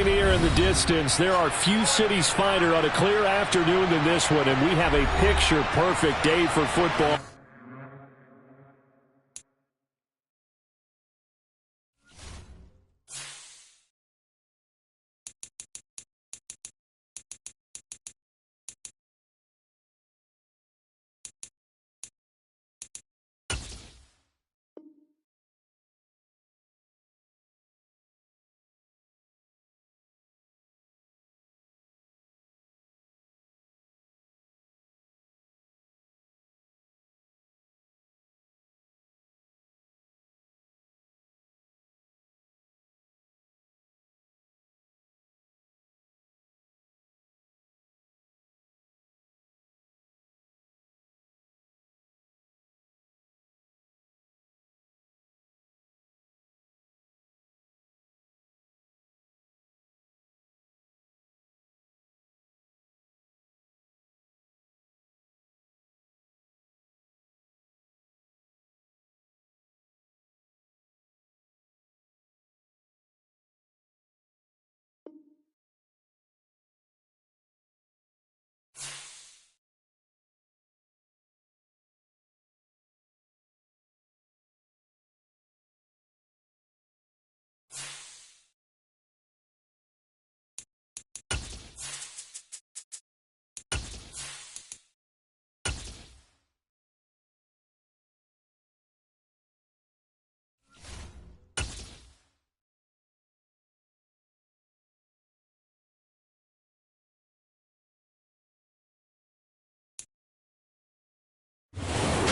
Rainier in the distance. There are few cities finer on a clear afternoon than this one, and we have a picture-perfect day for football.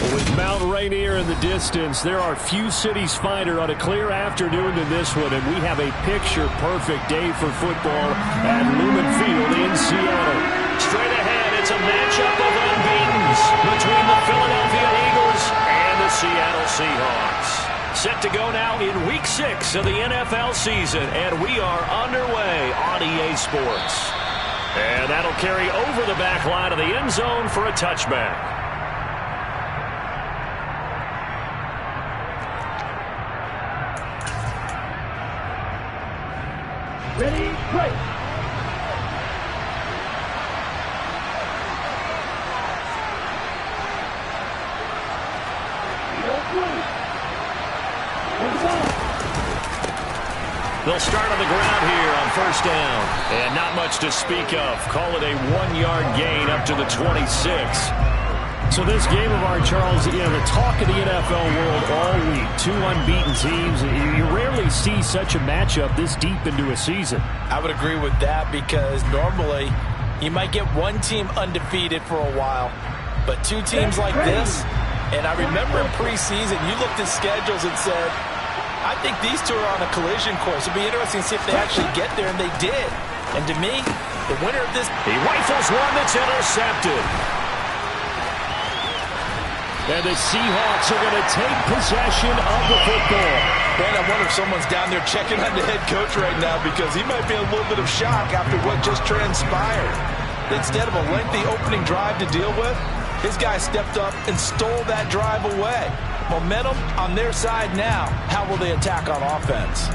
With Mount Rainier in the distance, there are few cities finer on a clear afternoon than this one, and we have a picture-perfect day for football at Lumen Field in Seattle. Straight ahead, it's a matchup of unbeatens between the Philadelphia Eagles and the Seattle Seahawks. Set to go now in Week 6 of the NFL season, and we are underway on EA Sports. And that'll carry over the back line of the end zone for a touchback. Ready, play. They'll start on the ground here on first down. And not much to speak of. Call it a 1-yard gain up to the 26. So this game of ours, Charles, the talk of the NFL world all week. Two unbeaten teams. You rarely see such a matchup this deep into a season. I would agree with that because normally you might get one team undefeated for a while. But two teams like this, and I remember in preseason you looked at schedules and said, I think these two are on a collision course. It'd be interesting to see if they actually get there, and they did. And to me, the winner of this... He rifles one that's intercepted. And the Seahawks are going to take possession of the football. Man, I wonder if someone's down there checking on the head coach right now because he might be in a little bit of shock after what just transpired. Instead of a lengthy opening drive to deal with, his guy stepped up and stole that drive away. Momentum on their side now. How will they attack on offense?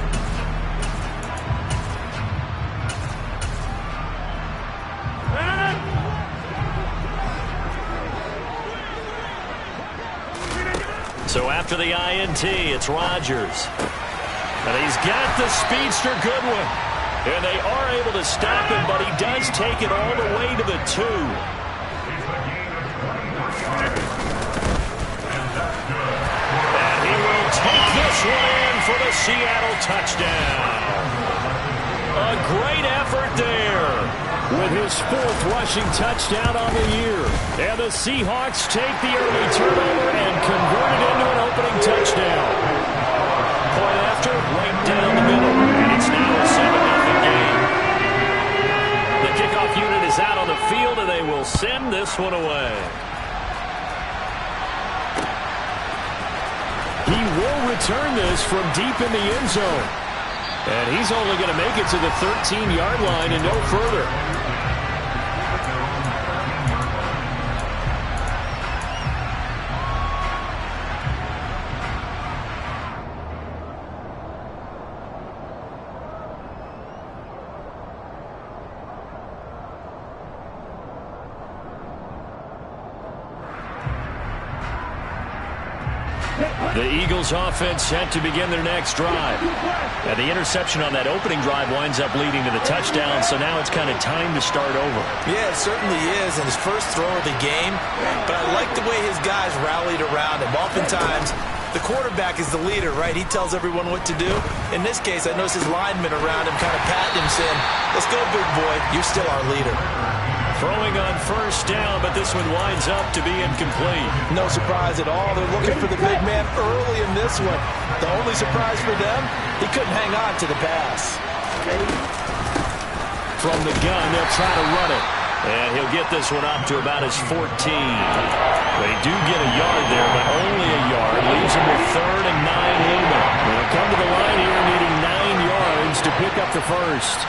So after the INT, it's Rodgers. And he's got the speedster Goodwin. And they are able to stop him, but he does take it all the way to the 2. And he will take this one in for the Seattle touchdown. A great effort there. With his 4th rushing touchdown on the year. And the Seahawks take the early turnover and convert it into an opening touchdown. Point after, right down the middle. And it's now a 7-0 game. The kickoff unit is out on the field, and they will send this one away. He will return this from deep in the end zone. And he's only going to make it to the 13-yard line and no further. The Eagles offense set to begin their next drive. And the interception on that opening drive winds up leading to the touchdown, so now it's kind of time to start over. Yeah, it certainly is, and his first throw of the game. But I like the way his guys rallied around him. Oftentimes, the quarterback is the leader, right? He tells everyone what to do. In this case, I noticed his linemen around him kind of patting him, saying, "Let's go, big boy. You're still our leader." Throwing on first down, but this one winds up to be incomplete. No surprise at all. They're looking for the big man early in this one. The only surprise for them, he couldn't hang on to the pass. From the gun, they'll try to run it. And he'll get this one up to about his 14. They do get a yard there, but only a yard. Leaves him with 3rd and 9 Lumen. They'll come to the line here needing 9 yards to pick up the first.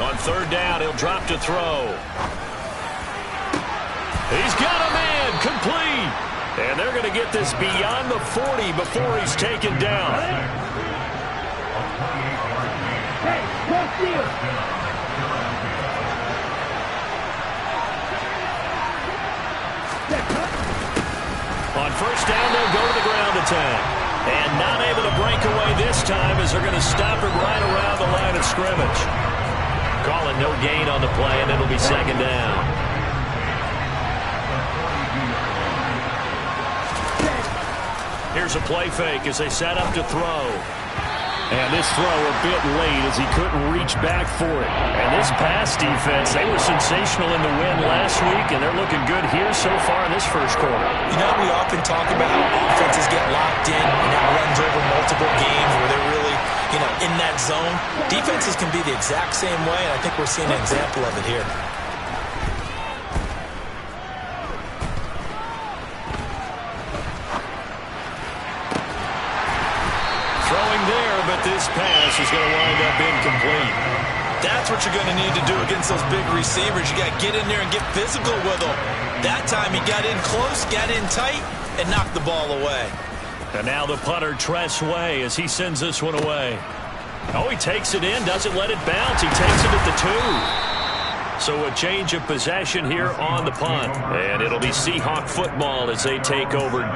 On 3rd down, he'll drop to throw. He's got a man, complete. And they're going to get this beyond the 40 before he's taken down. On first down, they'll go to the ground attack. And not able to break away this time as they're going to stop him right around the line of scrimmage. Calling no gain on the play, and it'll be 2nd down. Here's a play fake as they set up to throw. And this throw a bit late as he couldn't reach back for it. And this pass defense, they were sensational in the win last week, and they're looking good here so far in this first quarter. You know, we often talk about how offenses get locked in and it runs over multiple games where they're really, in that zone. Defenses can be the exact same way, and I think we're seeing an example of it here. But this pass is going to wind up incomplete. That's what you're going to need to do against those big receivers. You got to get in there and get physical with them. That time he got in close, got in tight, and knocked the ball away. And now the punter, Tress Way, as he sends this one away. Oh, he takes it in, doesn't let it bounce. He takes it at the 2. So a change of possession here on the punt. And it'll be Seahawk football as they take over.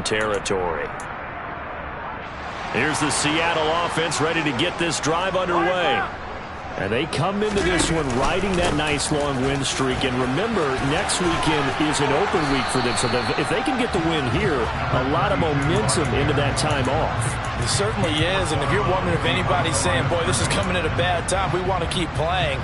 Territory. Here's the Seattle offense ready to get this drive underway. And they come into this one riding that nice long win streak. And remember, next weekend is an open week for them. So if they can get the win here, a lot of momentum into that time off. It certainly is. And if you're wondering if anybody's saying, boy, this is coming at a bad time, we want to keep playing,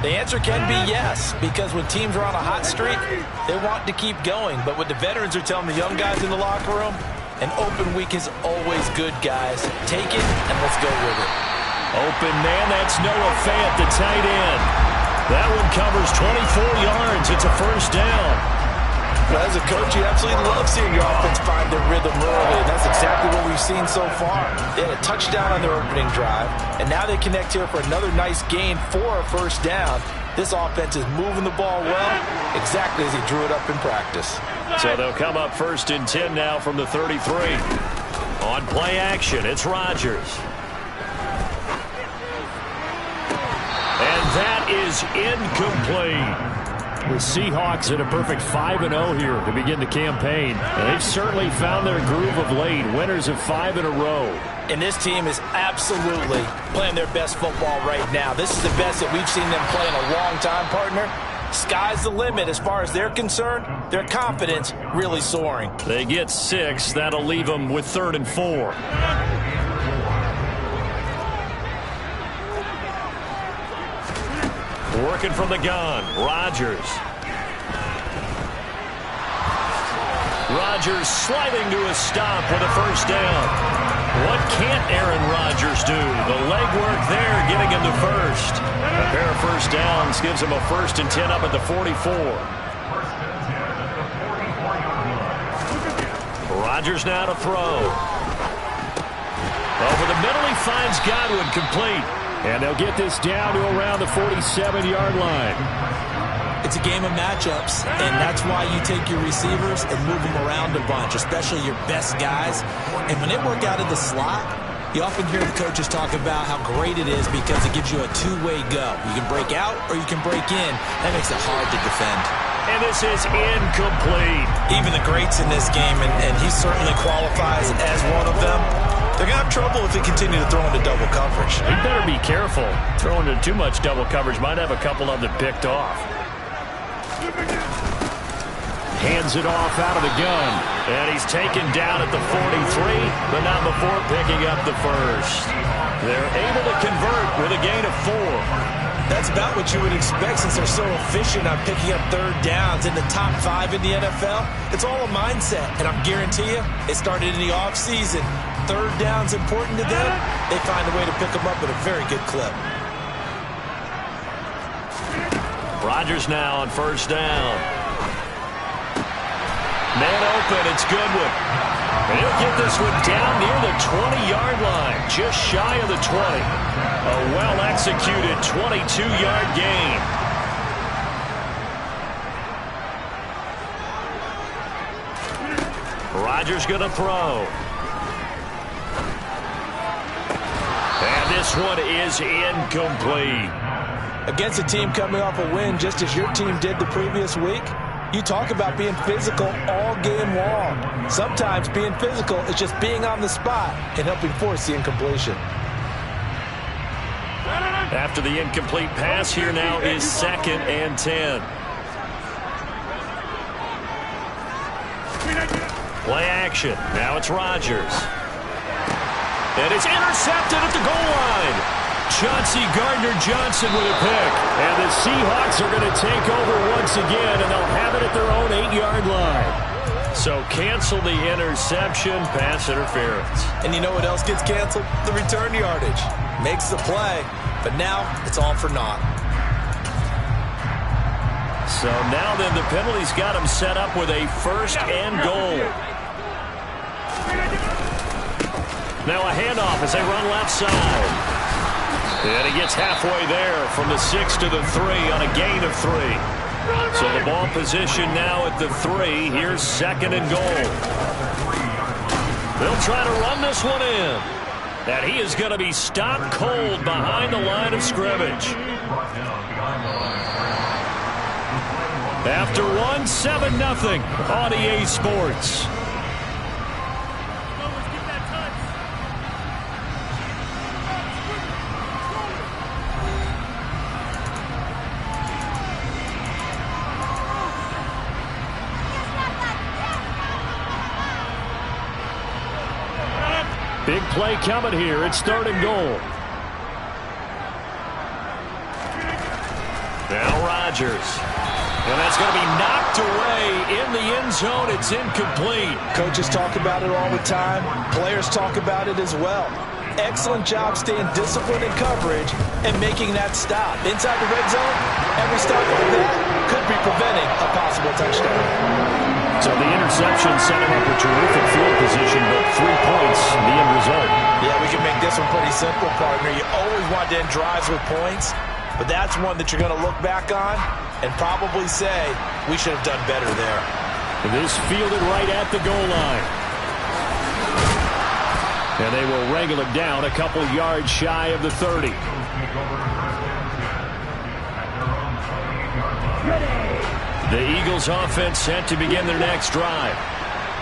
the answer can be yes, because when teams are on a hot streak, they want to keep going. But what the veterans are telling the young guys in the locker room, an open week is always good, guys. Take it, and let's go with it. Open man, that's Noah Fant, the tight end. That one covers 24 yards. It's a first down. Well, as a coach, you absolutely love seeing your offense find their rhythm early, and that's exactly what we've seen so far. They had a touchdown on their opening drive, and now they connect here for another nice gain for a first down. This offense is moving the ball well, exactly as he drew it up in practice. So they'll come up 1st and 10 now from the 33. On play action, it's Rodgers. And that is incomplete. The Seahawks at a perfect 5-0 here to begin the campaign. And they've certainly found their groove of late. Winners of 5 in a row. And this team is absolutely playing their best football right now. This is the best that we've seen them play in a long time, partner. Sky's the limit as far as they're concerned. Their confidence really soaring. They get 6. That'll leave them with 3rd and 4. Working from the gun, Rodgers. Rodgers sliding to a stop with a first down. What can't Aaron Rodgers do? The legwork there getting him to first. A pair of first downs gives him a 1st and 10 up at the 44. Rodgers now to throw. Over the middle, he finds Godwin, complete. And they'll get this down to around the 47-yard line. It's a game of matchups, and that's why you take your receivers and move them around a bunch, especially your best guys. And when they work out of the slot, you often hear the coaches talk about how great it is because it gives you a two-way go. You can break out or you can break in. That makes it hard to defend. And this is incomplete. Even the greats in this game, and he certainly qualifies as one of them, they're going to have trouble if they continue to throw into double coverage. He better be careful. Throwing into too much double coverage might have a couple of them picked off. Hands it off out of the gun. And he's taken down at the 43, but not before picking up the first. They're able to convert with a gain of 4. That's about what you would expect since they're so efficient on picking up third downs in the top 5 in the NFL. It's all a mindset, and I guarantee you it started in the offseason. Third down's important to them. They find a way to pick them up at a very good clip. Rodgers now on first down. Man open, it's Goodwin. And he'll get this one down near the 20-yard line, just shy of the 20. A well-executed 22-yard gain. Rodgers going to throw. And this one is incomplete. Against a team coming off a win just as your team did the previous week, you talk about being physical all game long. Sometimes being physical is just being on the spot and helping force the incompletion. After the incomplete pass, here now is 2nd and 10. Play action. Now it's Rodgers. And it's intercepted at the goal line. Chauncey Gardner-Johnson with a pick. And the Seahawks are going to take over once again, and they'll have it at their own 8-yard line. So cancel the interception, pass interference. And you know what else gets canceled? The return yardage. Makes the play, but now it's all for naught. So now then the penalty's got him set up with a 1st and goal. Now a handoff as they run left side. And he gets halfway there from the 6 to the 3 on a gain of 3. So the ball position now at the 3. Here's 2nd and goal. They'll try to run this one in. And he is going to be stopped cold behind the line of scrimmage. After one, 7-0 on EA Sports. Big play coming here. It's 3rd and goal. Now Rodgers. And that's going to be knocked away in the end zone. It's incomplete. Coaches talk about it all the time. Players talk about it as well. Excellent job staying disciplined in coverage and making that stop. Inside the red zone, every stop like that could be preventing a possible touchdown. So the interception set him up with terrific field position, but 3 points, the end result. Yeah, we can make this one pretty simple, partner. You always want to end drives with points, but that's one that you're going to look back on and probably say, we should have done better there. And this fielded right at the goal line. And they will wrangle it down a couple yards shy of the 30. The Eagles offense set to begin their next drive.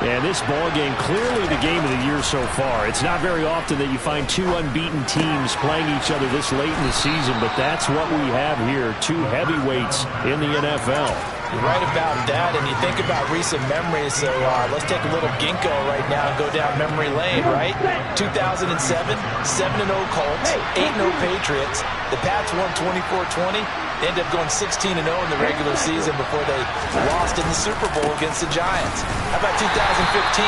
And this ball game, clearly the game of the year so far. It's not very often that you find two unbeaten teams playing each other this late in the season, but that's what we have here, two heavyweights in the NFL. You're right about that, and you think about recent memories, so let's take a little ginkgo right now and go down memory lane, right? 2007, 7-0 Colts, 8-0 Patriots. The Pats won 24-20. They ended up going 16-0 in the regular season before they lost in the Super Bowl against the Giants. How about 2015?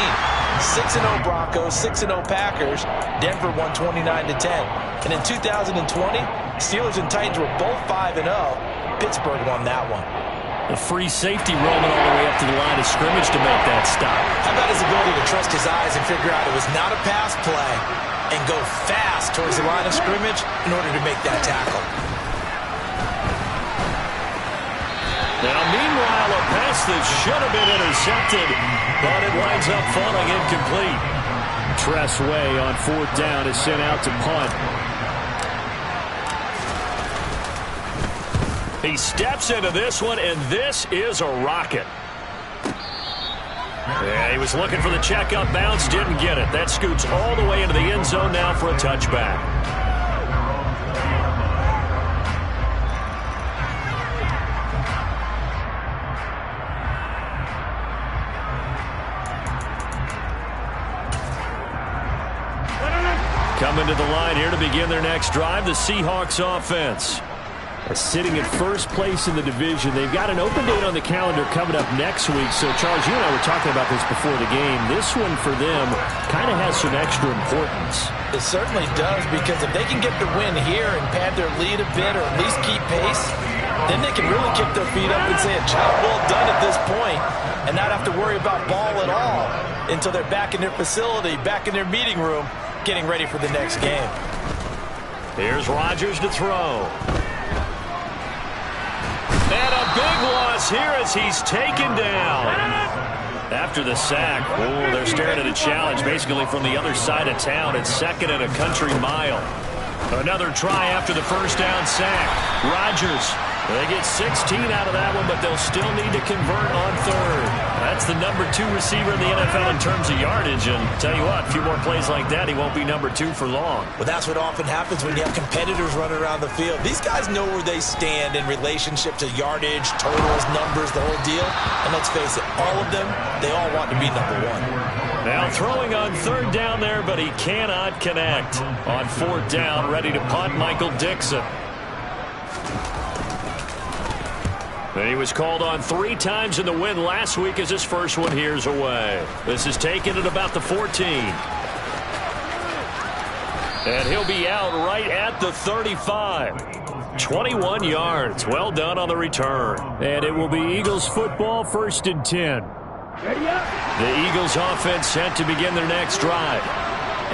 6-0 Broncos, 6-0 Packers. Denver won 29-10. And in 2020, Steelers and Titans were both 5-0. Pittsburgh won that one. The free safety roaming all the way up to the line of scrimmage to make that stop. How about his ability to trust his eyes and figure out it was not a pass play and go fast towards the line of scrimmage in order to make that tackle. Now, meanwhile, a pass that should have been intercepted, but it winds up falling incomplete. Tress Way on 4th down is sent out to punt. He steps into this one, and this is a rocket. Yeah, he was looking for the checkup bounce, didn't get it. That scoots all the way into the end zone now for a touchback. Coming to the line here to begin their next drive, the Seahawks offense. Sitting at first place in the division. They've got an open date on the calendar coming up next week. So, Charles, you and I were talking about this before the game. This one for them kind of has some extra importance. It certainly does, because if they can get the win here and pad their lead a bit or at least keep pace, then they can really kick their feet up and say a job well done at this point and not have to worry about ball at all until they're back in their facility, back in their meeting room, getting ready for the next game. Here's Rodgers to throw. And a big loss here as he's taken down. After the sack, oh, they're staring at a challenge basically from the other side of town. It's 2nd and a country mile. Another try after the first down sack. Rodgers, they get 16 out of that one, but they'll still need to convert on 3rd. That's the number 2 receiver in the NFL in terms of yardage. And tell you what, a few more plays like that, he won't be number 2 for long. Well, that's what often happens when you have competitors running around the field. These guys know where they stand in relationship to yardage, totals, numbers, the whole deal. And let's face it, all of them, they all want to be number 1. Now throwing on 3rd down there, but he cannot connect. On 4th down, ready to punt, Michael Dixon. And he was called on 3 times in the win last week as his first one here's away. This is taken at about the 14. And he'll be out right at the 35. 21 yards. Well done on the return. And it will be Eagles football, 1st and 10. The Eagles offense set to begin their next drive.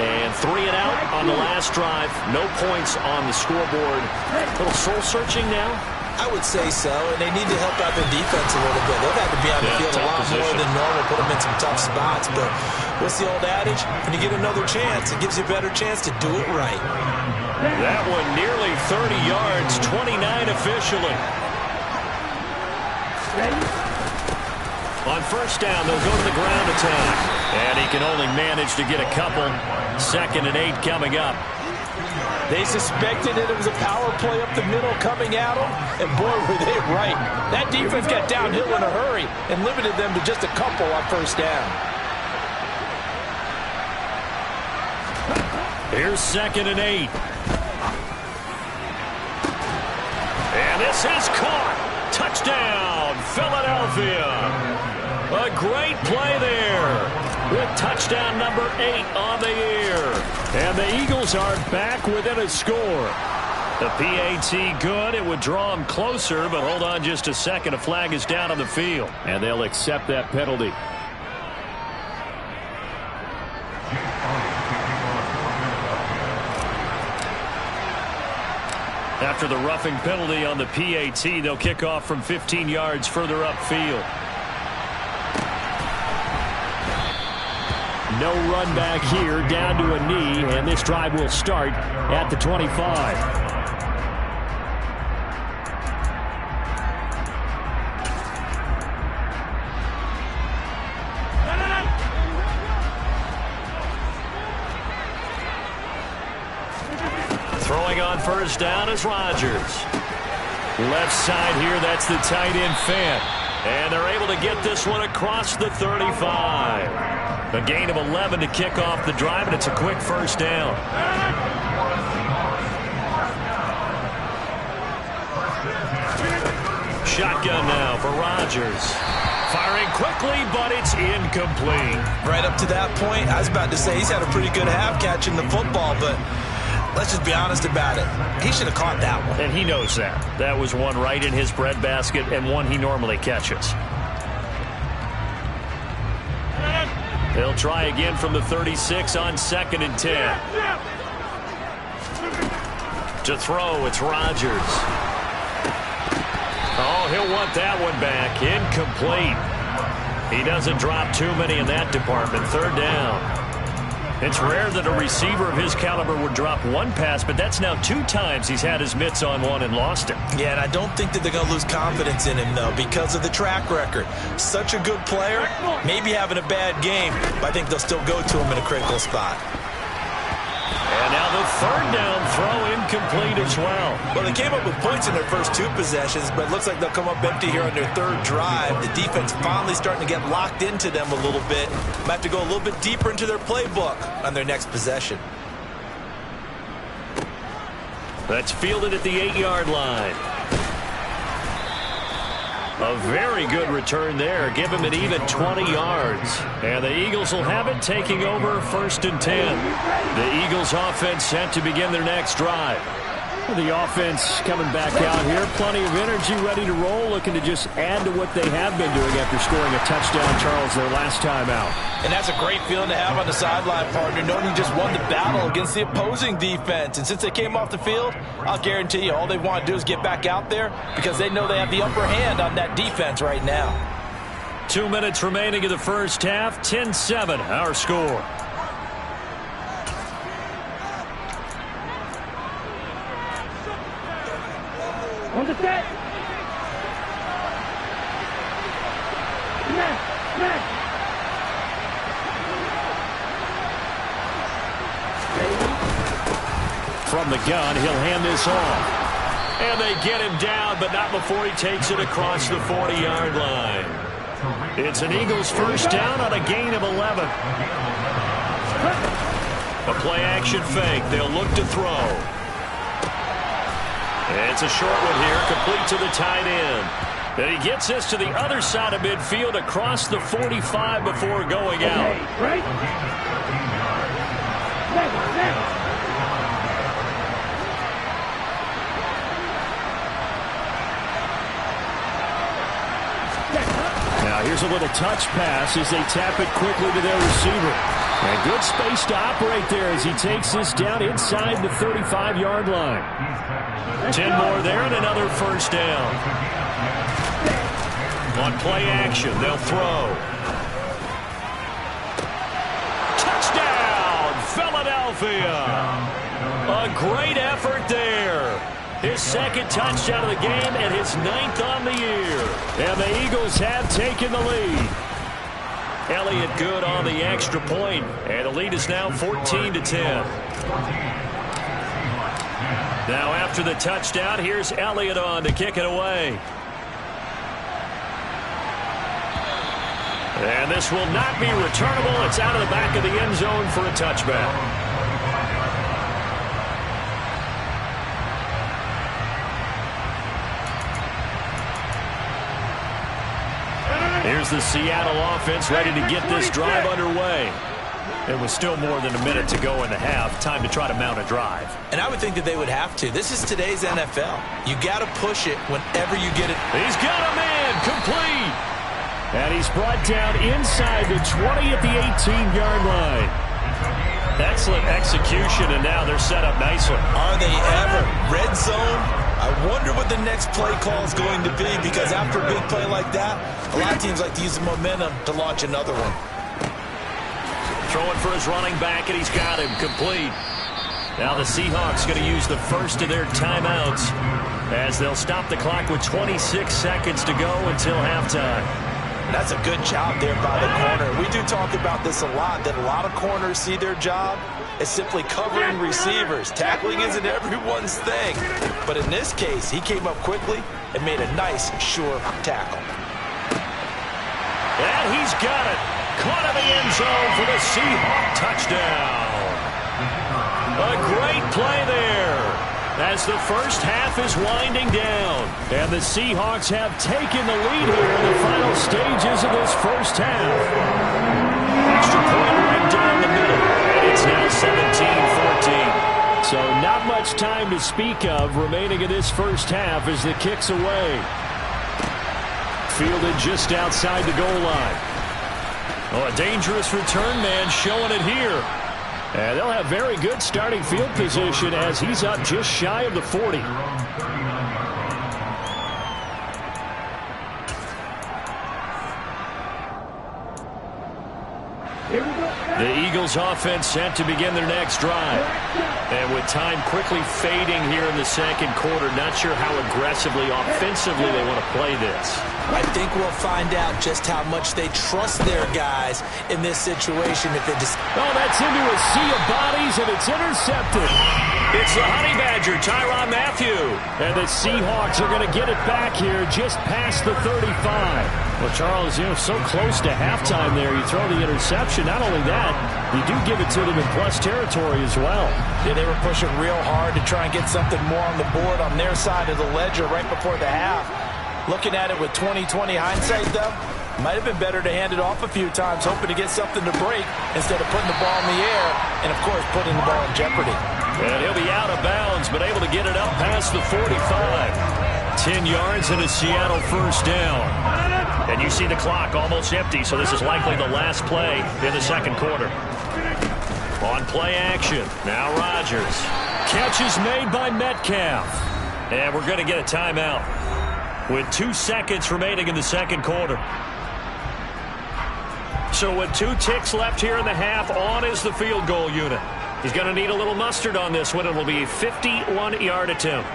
And 3 and out on the last drive. No points on the scoreboard. A little soul-searching now. I would say so, and they need to help out their defense a little bit. They've had to be on the field a lot more than normal, put them in some tough spots. But what's the old adage? When you get another chance, it gives you a better chance to do it right. That one nearly 30 yards, 29 officially. On 1st down, they'll go to the ground attack. And he can only manage to get a couple. 2nd and 8 coming up. They suspected that it was a power play up the middle coming at them, and boy, were they right. That defense got downhill in a hurry and limited them to just a couple on 1st down. Here's 2nd and 8. And this is caught. Touchdown, Philadelphia. A great play there. With touchdown number 8 on the year. And the Eagles are back within a score. The PAT good. It would draw him closer, but hold on just a second. A flag is down on the field, and they'll accept that penalty. After the roughing penalty on the PAT, they'll kick off from 15 yards further upfield. No run back here, down to a knee, and this drive will start at the 25. Throwing on first down is Rodgers. Left side here, that's the tight end Fant. And they're able to get this one across the 35. A gain of 11 to kick off the drive, and it's a quick first down. Shotgun now for Rodgers. Firing quickly, but it's incomplete. Right up to that point, I was about to say he's had a pretty good half catching the football, but let's just be honest about it. He should have caught that one. And he knows that. That was one right in his breadbasket and one he normally catches. They'll try again from the 36 on 2nd and 10. To throw, it's Rodgers. Oh, he'll want that one back. Incomplete. He doesn't drop too many in that department. 3rd down. It's rare that a receiver of his caliber would drop one pass, but that's now 2 times he's had his mitts on one and lost it. Yeah, and I don't think that they're going to lose confidence in him, though, because of the track record. Such a good player, maybe having a bad game, but I think they'll still go to him in a critical spot. And now the 3rd down throw incomplete as well. Well, they came up with points in their first 2 possessions, but it looks like they'll come up empty here on their 3rd drive. The defense finally starting to get locked into them a little bit. Might have to go a little bit deeper into their playbook on their next possession. That's fielded at the 8-yard line. A very good return there. Give him an even 20 yards. And the Eagles will have it, taking over 1st and 10. The Eagles offense set to begin their next drive. The offense coming back out here. Plenty of energy, ready to roll, looking to just add to what they have been doing after scoring a touchdown, Charles, their last time out. And that's a great feeling to have on the sideline, partner, knowing you just won the battle against the opposing defense. And since they came off the field, I'll guarantee you all they want to do is get back out there because they know they have the upper hand on that defense right now. 2 minutes remaining in the first half. 10-7, our score. On the set. From the gun, he'll hand this off. And they get him down, but not before he takes it across the 40-yard line. It's an Eagles first down on a gain of 11. A play-action fake. They'll look to throw. It's a short one here, complete to the tight end. And he gets this to the other side of midfield across the 45 before going out. Right. Now here's a little touch pass as they tap it quickly to their receiver. And good space to operate there as he takes this down inside the 35-yard line. 10 more there and another first down. On play action, they'll throw. Touchdown, Philadelphia! A great effort there. His 2nd touchdown of the game and his 9th on the year. And the Eagles have taken the lead. Elliott good on the extra point, and the lead is now 14-10. Now after the touchdown, here's Elliott on to kick it away. And this will not be returnable. It's out of the back of the end zone for a touchback. Here's the Seattle offense ready to get this drive underway. It was still more than a minute to go in the half. Time to try to mount a drive. And I would think that they would have to. This is today's NFL. You got to push it whenever you get it. He's got a man complete. And he's brought down inside the 20 at the 18-yard line. Excellent execution, and now they're set up nicely. Are they ever? Red zone? I wonder what the next play call is going to be, because after a big play like that, a lot of teams like to use the momentum to launch another one. Throwing for his running back, and he's got him complete. Now the Seahawks going to use the first of their timeouts as they'll stop the clock with 26 seconds to go until halftime. That's a good job there by the corner. We do talk about this a lot, that a lot of corners see their job as simply covering receivers. Tackling isn't everyone's thing. But in this case, he came up quickly and made a nice, sure tackle. And he's got it. Caught in the end zone for the Seahawk touchdown. A great play there as the first half is winding down. And the Seahawks have taken the lead here in the final stages of this first half. Extra point right down the middle. And it's now 17-14. So not much time to speak of remaining in this first half as the kick's away. Fielded just outside the goal line. Oh, a dangerous return man showing it here. And they'll have very good starting field position as he's up just shy of the 40. The Eagles offense set to begin their next drive. And with time quickly fading here in the second quarter, not sure how aggressively, offensively they want to play this. I think we'll find out just how much they trust their guys in this situation. If they just... Oh, that's into a sea of bodies, and it's intercepted. It's the Honey Badger, Tyrann Mathieu. And the Seahawks are going to get it back here just past the 35. Well, Charles, so close to halftime there. You throw the interception. Not only that, you do give it to them in plus territory as well. Yeah, they were pushing real hard to try and get something more on the board on their side of the ledger right before the half. Looking at it with 20/20 hindsight, though, might have been better to hand it off a few times, hoping to get something to break instead of putting the ball in the air and, of course, putting the ball in jeopardy. And he'll be out of bounds, but able to get it up past the 45. 10 yards and a Seattle first down. And you see the clock almost empty, so this is likely the last play in the second quarter. On play action, now Rodgers. Catch is made by Metcalf. And we're going to get a timeout with 2 seconds remaining in the second quarter. So with 2 ticks left here in the half, on is the field goal unit. He's going to need a little mustard on this one. It will be a 51-yard attempt.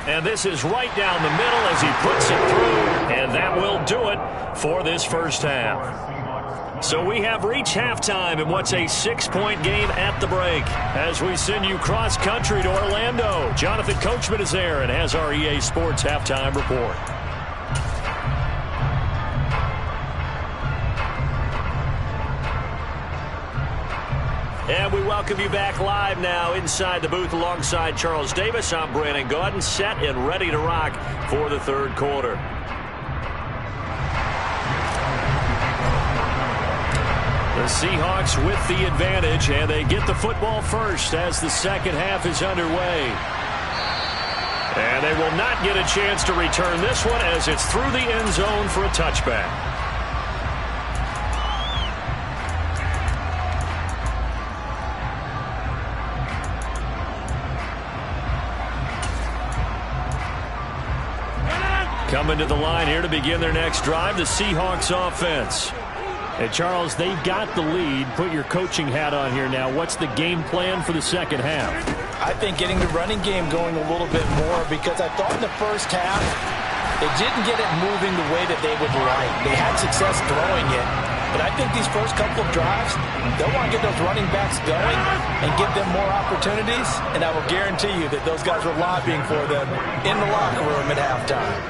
And this is right down the middle as he puts it through. And that will do it for this first half. So we have reached halftime in what's a 6-point game at the break. As we send you cross-country to Orlando, Jonathan Coachman is there and has our EA Sports halftime report. And we welcome you back live now inside the booth alongside Charles Davis. I'm Brandon Gaudin, set and ready to rock for the third quarter. The Seahawks with the advantage, and they get the football first as the second half is underway. And they will not get a chance to return this one as it's through the end zone for a touchback. Coming to the line here to begin their next drive, the Seahawks offense. And Charles, they've got the lead. Put your coaching hat on here now. What's the game plan for the second half? I think getting the running game going a little bit more, because I thought in the first half they didn't get it moving the way that they would like. They had success throwing it, but I think these first couple of drives, they'll want to get those running backs going and give them more opportunities, and I will guarantee you that those guys were lobbying for them in the locker room at halftime.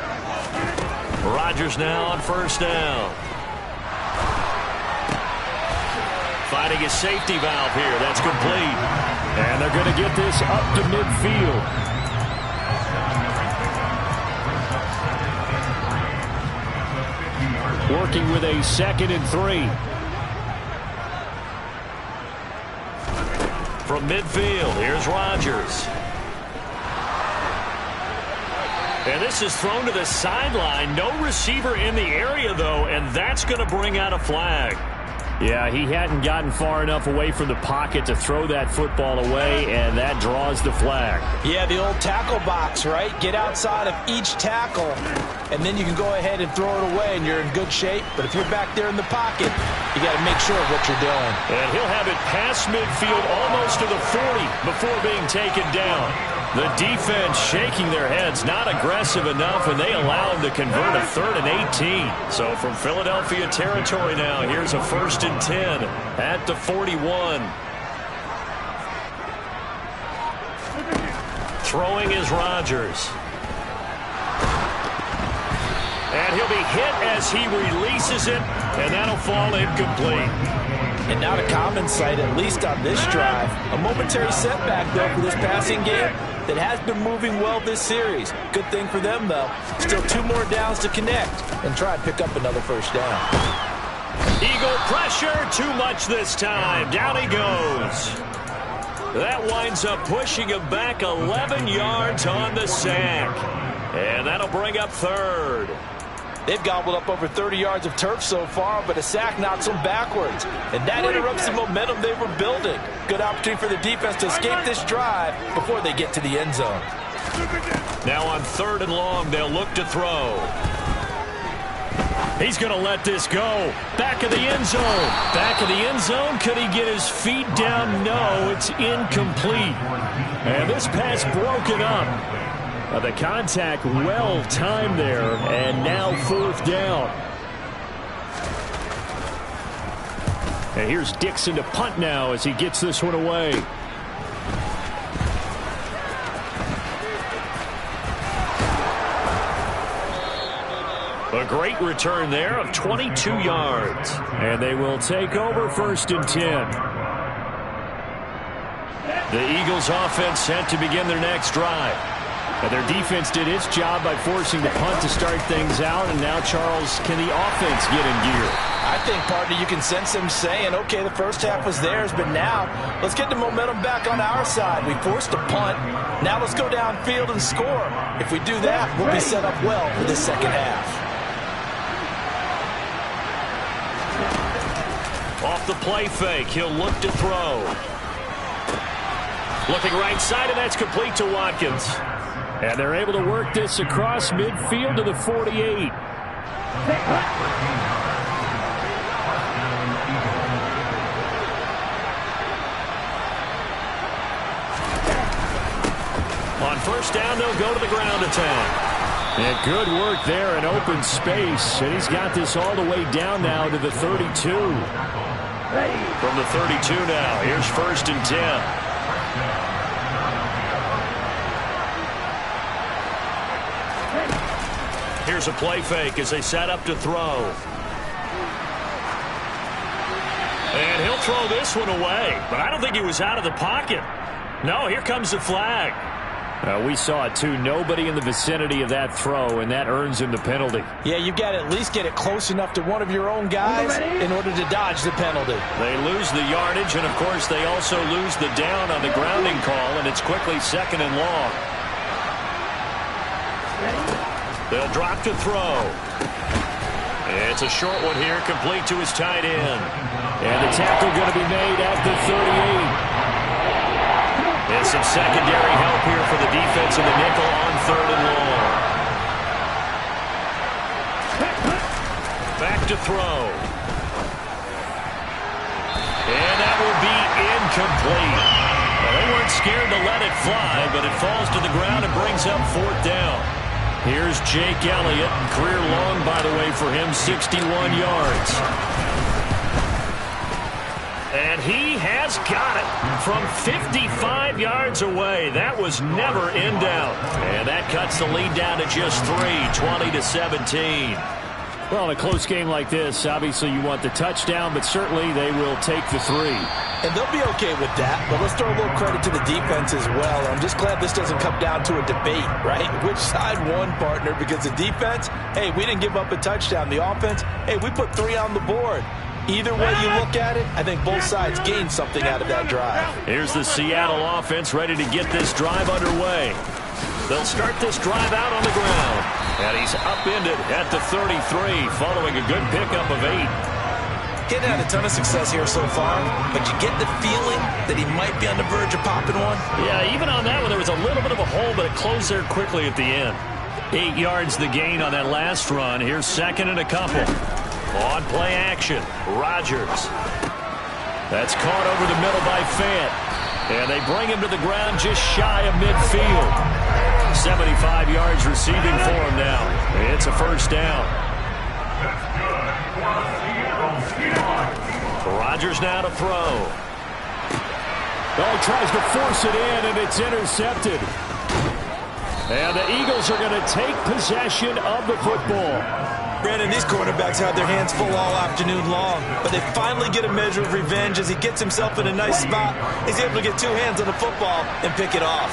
Rodgers now on first down. Finding a safety valve here. That's complete. And they're going to get this up to midfield. working with a 2nd and 3. From midfield, here's Rodgers. And this is thrown to the sideline. No receiver in the area, though, and that's going to bring out a flag. Yeah, he hadn't gotten far enough away from the pocket to throw that football away, and that draws the flag. Yeah, the old tackle box, right? Get outside of each tackle, and then you can go ahead and throw it away, and you're in good shape. But if you're back there in the pocket, you got to make sure of what you're doing. And he'll have it past midfield almost to the 40 before being taken down. The defense shaking their heads, not aggressive enough, and they allow him to convert a 3rd and 18. So from Philadelphia territory now, here's a 1st and 10 at the 41. Throwing is Rodgers. And he'll be hit as he releases it, and that'll fall incomplete. And not a common sight, at least on this drive. A momentary setback, though, for this passing game that has been moving well this series. Good thing for them, though. Still 2 more downs to connect and try and pick up another 1st down. Eagle pressure, too much this time. Down he goes. That winds up pushing him back 11 yards on the sack. And that'll bring up 3rd. They've gobbled up over 30 yards of turf so far, but a sack knocks them backwards. And that interrupts the momentum they were building. Good opportunity for the defense to escape this drive before they get to the end zone. Now on 3rd and long, they'll look to throw. He's going to let this go. Back of the end zone. Back of the end zone. Could he get his feet down? No, it's incomplete. And this pass broken up. The contact well timed there, and now 4th down. And here's Dixon to punt now as he gets this one away. A great return there of 22 yards. And they will take over 1st and 10. The Eagles offense set to begin their next drive. And their defense did its job by forcing the punt to start things out. And now, Charles, can the offense get in gear? I think, partner, you can sense them saying, okay, the first half was theirs, but now let's get the momentum back on our side. We forced a punt. Now let's go downfield and score. If we do that, we'll be set up well for the second half. Off the play fake, he'll look to throw. Looking right side, and that's complete to Watkins. And they're able to work this across midfield to the 48. On 1st down, they'll go to the ground attack. And good work there in open space. And he's got this all the way down now to the 32. From the 32 now, here's 1st and 10. Here's a play fake as they set up to throw. And he'll throw this one away. But I don't think he was out of the pocket. No, here comes the flag. We saw it, too. Nobody in the vicinity of that throw, and that earns him the penalty. Yeah, you've got to at least get it close enough to one of your own guys in order to dodge the penalty. They lose the yardage, and, of course, they also lose the down on the grounding call, and it's quickly 2nd and long. They'll drop to throw. It's a short one here, complete to his tight end. And the tackle going to be made at the 38. And some secondary help here for the defense in the nickel on 3rd and long. Back to throw. And that will be incomplete. Well, they weren't scared to let it fly, but it falls to the ground and brings up 4th down. Here's Jake Elliott. Career long, by the way, for him, 61 yards. And he has got it from 55 yards away. That was never in doubt. And that cuts the lead down to just 3, 20-17. Well, in a close game like this, obviously you want the touchdown, but certainly they will take the 3. And they'll be okay with that, but let's throw a little credit to the defense as well. I'm just glad this doesn't come down to a debate, right? Which side won, partner? Because the defense, hey, we didn't give up a touchdown. The offense, hey, we put 3 on the board. Either way you look at it, I think both sides gained something out of that drive. Here's the Seattle offense ready to get this drive underway. They'll start this drive out on the ground. And he's upended at the 33 following a good pickup of 8. Getting had a ton of success here so far, but you get the feeling that he might be on the verge of popping one. Yeah, even on that one, there was a little bit of a hole, but it closed there quickly at the end. 8 yards the gain on that last run. Here's second and a couple. On play action, Rodgers. That's caught over the middle by Fant. And they bring him to the ground just shy of midfield. 75 yards receiving for him now. It's a first down. Rodgers now to throw. Oh, tries to force it in, and it's intercepted. And the Eagles are going to take possession of the football. Brandon, these quarterbacks had their hands full all afternoon long, but they finally get a measure of revenge as he gets himself in a nice spot. He's able to get 2 hands on the football and pick it off.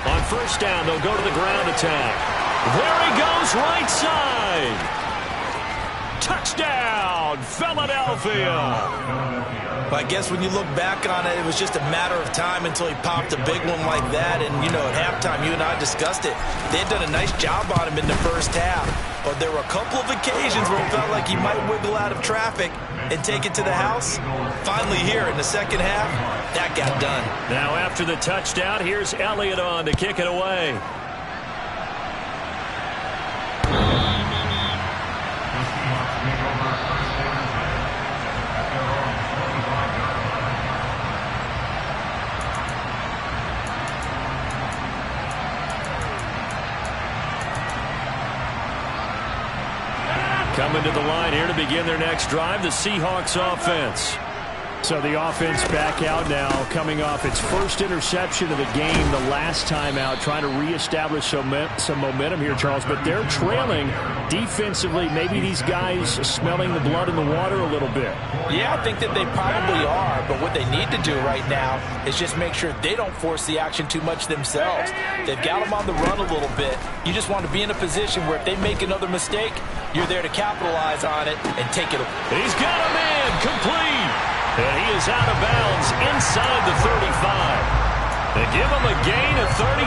On first down, they'll go to the ground attack. There he goes, right side. Touchdown, Philadelphia. But I guess when you look back on it, it was just a matter of time until he popped a big one like that. And, you know, at halftime, you and I discussed it. They had done a nice job on him in the first half. But there were a couple of occasions where it felt like he might wiggle out of traffic and take it to the house. Finally here in the second half, that got done. Now after the touchdown, here's Elliott on to kick it away. Coming to the line here to begin their next drive, the Seahawks offense. So the offense back out now, coming off its first interception of the game the last time out, trying to reestablish some momentum here, Charles. But they're trailing defensively. Maybe these guys smelling the blood in the water a little bit. Yeah, I think that they probably are. But what they need to do right now is just make sure they don't force the action too much themselves. They've got them on the run a little bit. You just want to be in a position where if they make another mistake, you're there to capitalize on it and take it away. He's got a man complete. And he is out of bounds inside the 35. They give him a gain of 37.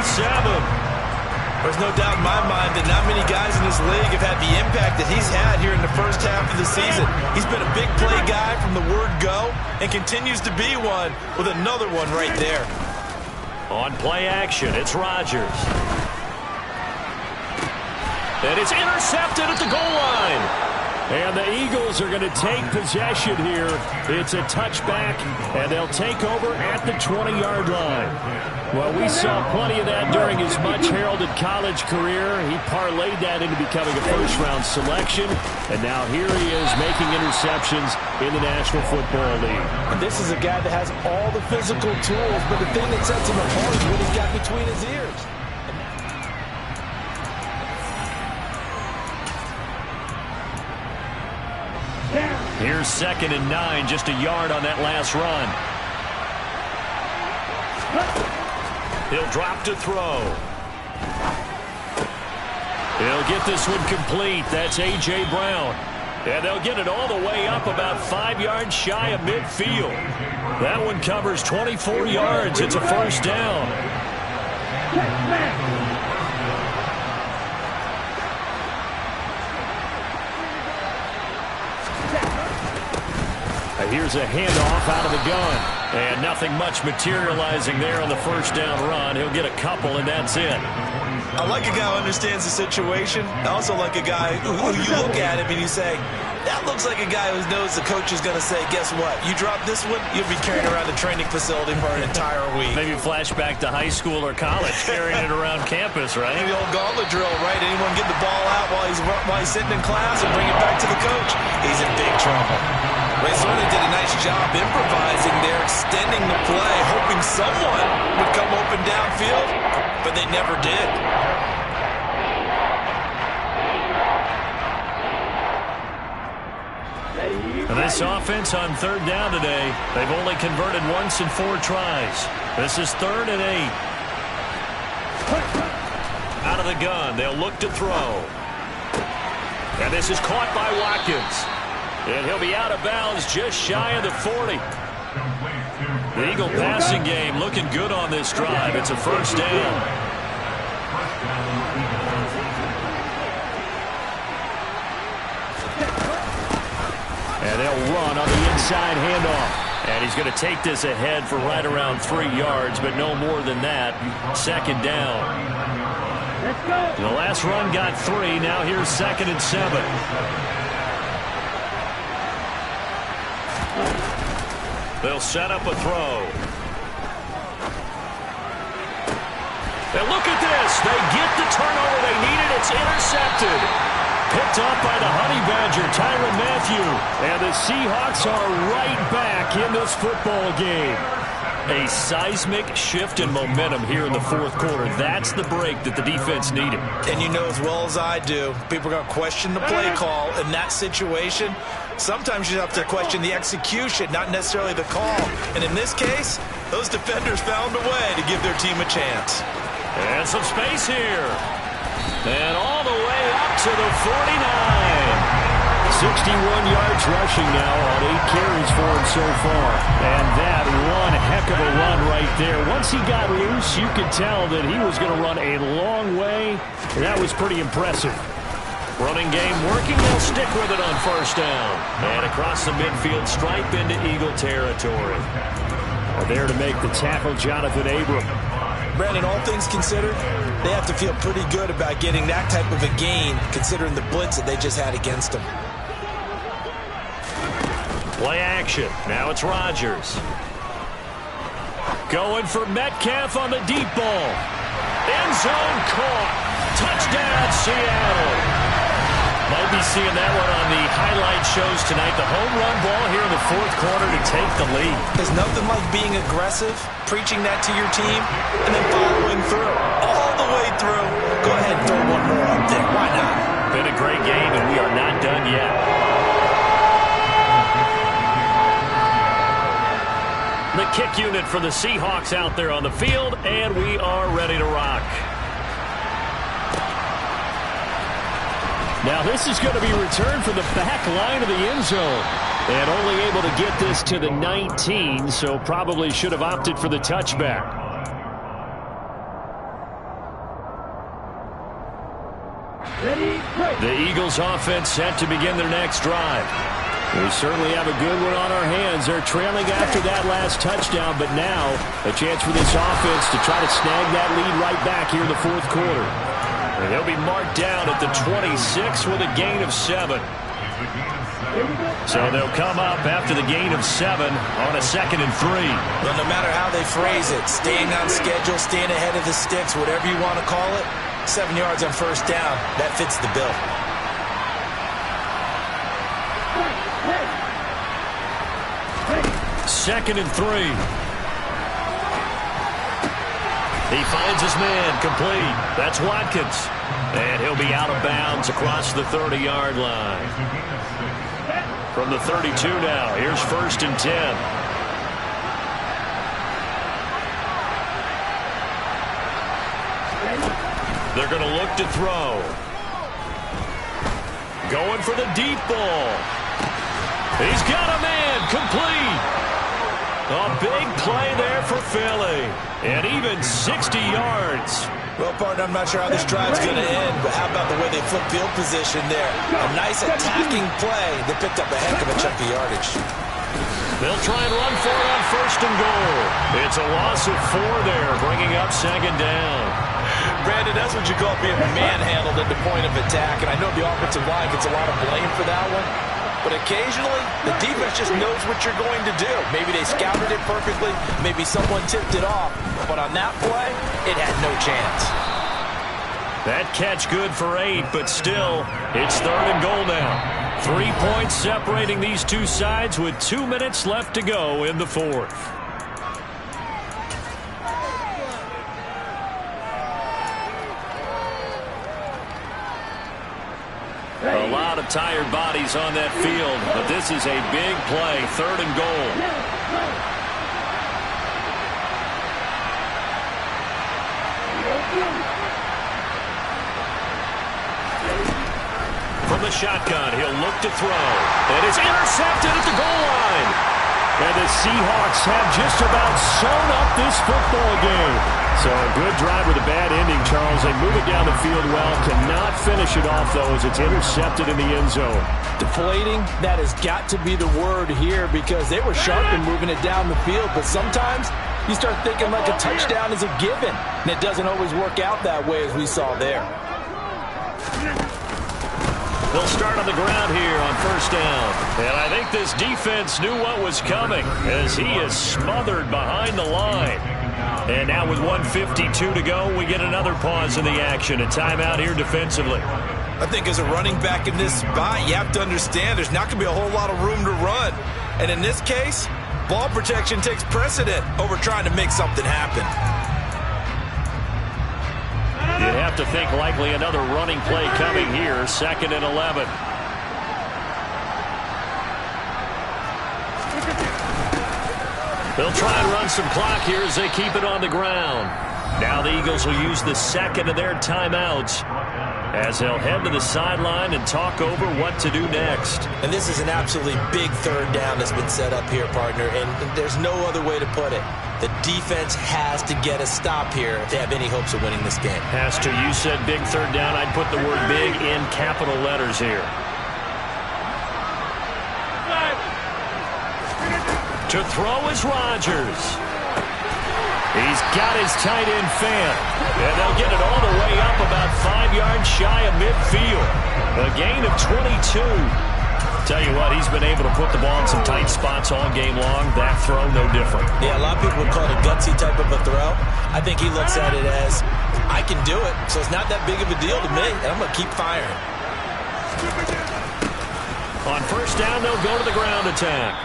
There's no doubt in my mind that not many guys in this league have had the impact that he's had here in the first half of the season. He's been a big play guy from the word go and continues to be one with another one right there. On play action, it's Rodgers. And it's intercepted at the goal line. And the Eagles are going to take possession here. It's a touchback, and they'll take over at the 20-yard line. Well, we saw plenty of that during his much-heralded college career. He parlayed that into becoming a first-round selection, and now here he is making interceptions in the National Football League. And this is a guy that has all the physical tools, but the thing that sets him apart is what he's got between his ears. Here's 2nd and 9, just a yard on that last run. He'll drop to throw. He'll get this one complete. That's A.J. Brown. And they'll get it all the way up about 5 yards shy of midfield. That one covers 24 yards. It's a first down. Here's a handoff out of the gun. And nothing much materializing there on the first down run. He'll get a couple, and that's it. I like a guy who understands the situation. I also like a guy who you look at him and you say, that looks like a guy who knows the coach is going to say, guess what? You drop this one, you'll be carrying around the training facility for an entire week. Maybe flashback to high school or college, carrying it around campus, right? The old gauntlet drill, right? Anyone get the ball out while he's sitting in class and bring it back to the coach? He's in big trouble. They certainly did a nice job improvising there, extending the play, hoping someone would come open downfield, but they never did. this offense on third down today. They've only converted once in 4 tries. This is 3rd and 8. Out of the gun, they'll look to throw. And this is caught by Watkins. And he'll be out of bounds just shy of the 40. The Eagle passing game looking good on this drive. It's a first down. And they'll run on the inside handoff. And he's going to take this ahead for right around 3 yards, but no more than that. 2nd down. The last run got 3. Now here's 2nd and 7. They'll set up a throw. And look at this. They get the turnover they needed. It's intercepted. Picked up by the Honey Badger, Tyrann Mathieu. And the Seahawks are right back in this football game. A seismic shift in momentum here in the 4th quarter. That's the break that the defense needed. And you know as well as I do, people are going to question the play call in that situation. Sometimes you have to question the execution, not necessarily the call. And in this case, those defenders found a way to give their team a chance. And some space here. And all the way up to the 49. 61 yards rushing now on 8 carries for him so far. And that one heck of a run right there. Once he got loose, you could tell that he was going to run a long way. That was pretty impressive. Running game working. They'll stick with it on 1st down. And across the midfield, stripe into Eagle territory. There to make the tackle, Jonathan Abram. Brandon, all things considered, they have to feel pretty good about getting that type of a gain, considering the blitz that they just had against them. Play action. Now it's Rodgers. Going for Metcalf on the deep ball. End zone caught. Touchdown, Seattle. Might be seeing that one on the highlight shows tonight. The home run ball here in the 4th quarter to take the lead. There's nothing like being aggressive, preaching that to your team, and then following through. All the way through. Go ahead and throw one more up there. Why not? Been a great game, and we are not done yet. The kick unit for the Seahawks out there on the field, and we are ready to rock. Now this is going to be returned from the back line of the end zone. And only able to get this to the 19, so probably should have opted for the touchback. The Eagles offense set to begin their next drive. We certainly have a good one on our hands. They're trailing after that last touchdown, but now a chance for this offense to try to snag that lead right back here in the 4th quarter. And they'll be marked down at the 26 with a gain of 7. So they'll come up after the gain of 7 on a 2nd and 3. Well, no matter how they phrase it, staying on schedule, staying ahead of the sticks, whatever you want to call it, 7 yards on 1st down, that fits the bill. Second and 3. He finds his man, complete. That's Watkins. And he'll be out of bounds across the 30-yard line. From the 32 now, here's 1st and 10. They're going to look to throw. Going for the deep ball. He's got a man, complete. A big play there for Philly. And even 60 yards. Well, partner, I'm not sure how this drive's going to end, but how about the way they flip field position there? A nice attacking play. They picked up a heck of a chunk of yardage. They'll try and run for it on 1st and goal. It's a loss of 4 there, bringing up 2nd down. Brandon, that's what you call being manhandled at the point of attack, and I know the offensive line gets a lot of blame for that one. But occasionally, the defense just knows what you're going to do. Maybe they scouted it perfectly. Maybe someone tipped it off. But on that play, it had no chance. That catch good for 8, but still, it's 3rd and goal now. 3 points separating these two sides with 2 minutes left to go in the 4th. A lot of tired bodies on that field, but this is a big play, 3rd and goal. From the shotgun, he'll look to throw. And it's intercepted at the goal line. And the Seahawks have just about sewn up this football game. So a good drive with a bad ending, Charles. They move it down the field well. Cannot finish it off, though, as it's intercepted in the end zone. Deflating, that has got to be the word here because they were sharp in moving it down the field. But sometimes you start thinking like a touchdown is a given. And it doesn't always work out that way as we saw there. They'll start on the ground here on 1st down. And I think this defense knew what was coming as he is smothered behind the line. And now with 1:52 to go, we get another pause in the action. A timeout here defensively. I think as a running back in this spot, you have to understand there's not going to be a whole lot of room to run. And in this case, ball protection takes precedent over trying to make something happen. You'd have to think likely another running play coming here, 2nd and 11. They'll try and run some clock here as they keep it on the ground. Now the Eagles will use the 2nd of their timeouts as they'll head to the sideline and talk over what to do next. And this is an absolutely big 3rd down that's been set up here, partner, and there's no other way to put it. The defense has to get a stop here if they have any hopes of winning this game. Has to. You said big 3rd down. I'd put the word big in capital letters here. To throw is Rodgers. He's got his tight end fan. And they'll get it all the way up about 5 yards shy of midfield. A gain of 22. Tell you what, he's been able to put the ball in some tight spots all game long. That throw, no different. Yeah, a lot of people would call it a gutsy type of a throw. I think he looks at it as, I can do it, so it's not that big of a deal to me, and I'm going to keep firing. On 1st down, they'll go to the ground attack.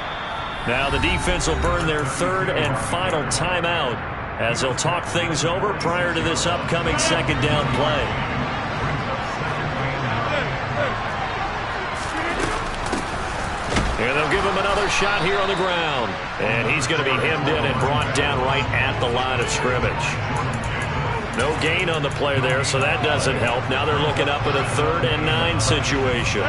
Now the defense will burn their 3rd and final timeout as they'll talk things over prior to this upcoming 2nd down play. And they'll give him another shot here on the ground. And he's going to be hemmed in and brought down right at the line of scrimmage. No gain on the play there, so that doesn't help. Now they're looking up at a 3rd and 9 situation.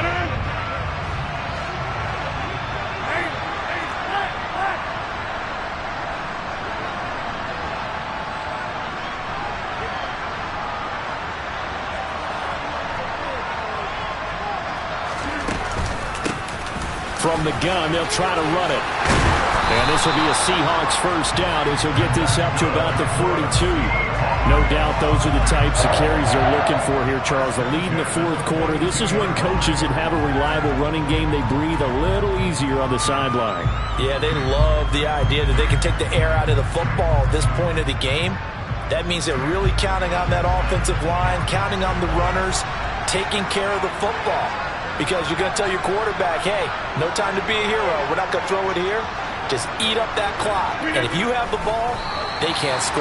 From the gun, they'll try to run it. And this will be a Seahawks 1st down as he'll get this up to about the 42. No doubt those are the types of carries they're looking for here, Charles. The lead in the 4th quarter. This is when coaches that have a reliable running game, they breathe a little easier on the sideline. Yeah, they love the idea that they can take the air out of the football at this point of the game. That means they're really counting on that offensive line, counting on the runners, taking care of the football. Because you're going to tell your quarterback, hey, no time to be a hero. We're not going to throw it here. Just eat up that clock. And if you have the ball, they can't score.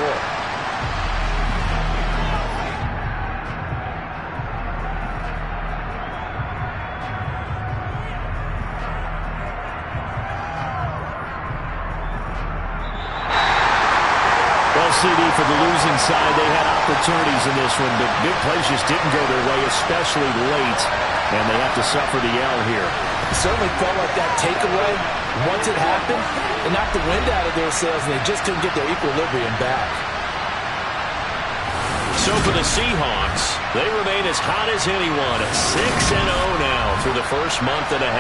Well, CD, for the losing side, they had opportunities in this one, but big plays just didn't go their way, especially late. And they have to suffer the L here. It certainly felt like that takeaway, once it happened, it knocked the wind out of their sails, and they just couldn't get their equilibrium back. So for the Seahawks, they remain as hot as anyone at 6-0 now through the first month and a half.